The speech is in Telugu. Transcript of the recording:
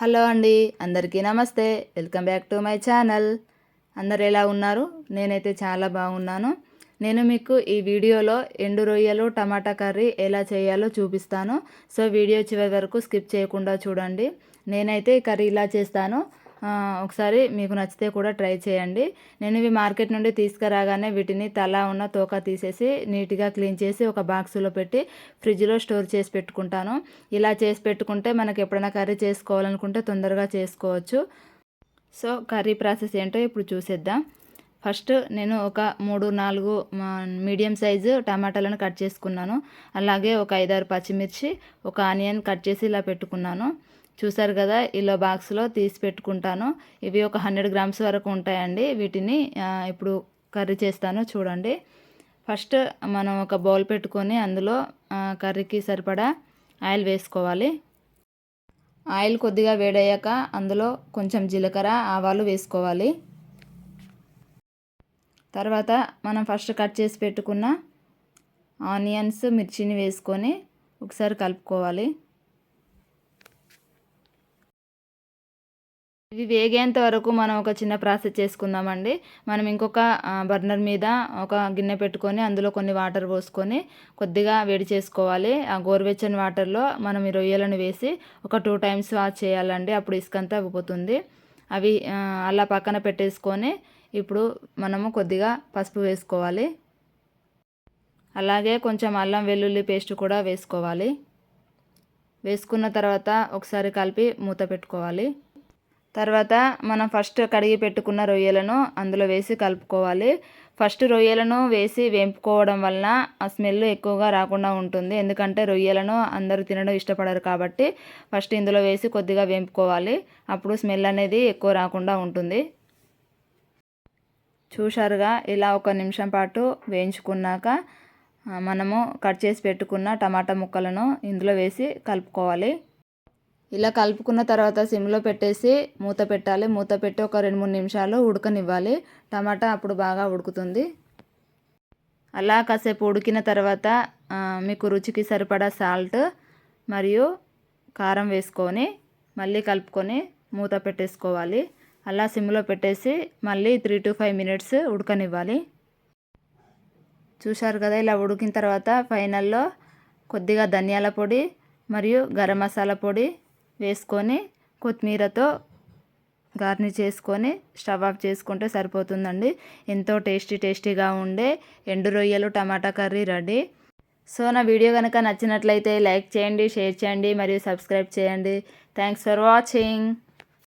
హలో అండి, అందరికీ నమస్తే. Welcome back to my channel. అందరు ఎలా ఉన్నారు? నేనైతే చాలా బాగున్నాను. నేను మీకు ఈ వీడియోలో ఎండు రొయ్యలు టమాటా కర్రీ ఎలా చేయాలో చూపిస్తాను. సో వీడియో చివరి వరకు స్కిప్ చేయకుండా చూడండి. నేనైతే కర్రీ ఇలా చేస్తాను. ఒకసారి మీకు నచ్చితే కూడా ట్రై చేయండి. నేను ఇవి మార్కెట్ నుండి తీసుకురాగానే వీటిని తల ఉన్న తోక తీసేసి నీట్గా క్లీన్ చేసి ఒక బాక్సులో పెట్టి ఫ్రిడ్జ్లో స్టోర్ చేసి పెట్టుకుంటాను. ఇలా చేసి పెట్టుకుంటే మనకి ఎప్పుడైనా కర్రీ చేసుకోవాలనుకుంటే తొందరగా చేసుకోవచ్చు. సో కర్రీ ప్రాసెస్ ఏంటో ఇప్పుడు చూసేద్దాం. ఫస్ట్ నేను ఒక 3-4 మీడియం సైజు టమాటాలను కట్ చేసుకున్నాను. అలాగే ఒక 5-6 పచ్చిమిర్చి, ఒక ఆనియన్ కట్ చేసి ఇలా పెట్టుకున్నాను. చూసారు కదా, ఇలా బాక్స్లో తీసి పెట్టుకుంటాను. ఇవి ఒక 100 గ్రామ్స్ వరకు ఉంటాయండి. వీటిని ఇప్పుడు కర్రీ చేస్తాను చూడండి. ఫస్ట్ మనం ఒక బౌల్ పెట్టుకొని అందులో కర్రీకి సరిపడా ఆయిల్ వేసుకోవాలి. ఆయిల్ కొద్దిగా వేడయ్యాక అందులో కొంచెం జీలకర్ర, ఆవాలు వేసుకోవాలి. తర్వాత మనం ఫస్ట్ కట్ చేసి పెట్టుకున్న ఆనియన్స్, మిర్చిని వేసుకొని ఒకసారి కలుపుకోవాలి. ఇవి వేగేంత వరకు మనం ఒక చిన్న ప్రాసెస్ చేసుకుందామండి. మనం ఇంకొక బర్నర్ మీద ఒక గిన్నె పెట్టుకొని అందులో కొన్ని వాటర్ పోసుకొని కొద్దిగా వేడి చేసుకోవాలి. ఆ గోరువెచ్చని వాటర్లో మనం ఈ రొయ్యలను వేసి ఒక 2 టైమ్స్ వాష్ చేయాలండి. అప్పుడు ఇసుకంతా పోతుంది. అవి అలా పక్కన పెట్టేసుకొని ఇప్పుడు మనము కొద్దిగా పసుపు వేసుకోవాలి. అలాగే కొంచెం అల్లం వెల్లుల్లి పేస్ట్ కూడా వేసుకోవాలి. వేసుకున్న తర్వాత ఒకసారి కలిపి మూత పెట్టుకోవాలి. తర్వాత మనం ఫస్ట్ కడిగి పెట్టుకున్న రొయ్యలను అందులో వేసి కలుపుకోవాలి. ఫస్ట్ రొయ్యలను వేసి వేపుకోవడం వలన ఆ స్మెల్ ఎక్కువగా రాకుండా ఉంటుంది. ఎందుకంటే రొయ్యలను అందరూ తినడం ఇష్టపడరు కాబట్టి ఫస్ట్ ఇందులో వేసి కొద్దిగా వేపుకోవాలి. అప్పుడు స్మెల్ అనేది ఎక్కువ రాకుండా ఉంటుంది. చూశారుగా, ఇలా 1 నిమిషం పాటు వేయించుకున్నాక మనము కట్ చేసి పెట్టుకున్న టమాటా ముక్కలను ఇందులో వేసి కలుపుకోవాలి. ఇలా కలుపుకున్న తర్వాత సిమ్లో పెట్టేసి మూత పెట్టాలి. మూత పెట్టి ఒక 2-3 నిమిషాలు ఉడకనివ్వాలి. టమాటా అప్పుడు బాగా ఉడుకుతుంది. అలా కాసేపు ఉడికిన తర్వాత మీకు రుచికి సరిపడా సాల్ట్ మరియు కారం వేసుకొని మళ్ళీ కలుపుకొని మూత పెట్టేసుకోవాలి. అలా సిమ్లో పెట్టేసి మళ్ళీ 3-5 మినిట్స్ ఉడకనివ్వాలి. చూశారు కదా, ఇలా ఉడికిన తర్వాత ఫైనల్లో కొద్దిగా ధనియాల పొడి మరియు గరం మసాలా పొడి వేసుకొని కొత్తిమీరతో గార్నిష్ చేసుకొని స్టవ్ ఆఫ్ చేసుకుంటే సరిపోతుందండి. ఎంతో టేస్టీగా ఉండే ఎండు రొయ్యలు టమాటా కర్రీ రెడీ. సో నా వీడియో కనుక నచ్చినట్లయితే లైక్ చేయండి, షేర్ చేయండి మరియు సబ్స్క్రైబ్ చేయండి. Thanks for watching.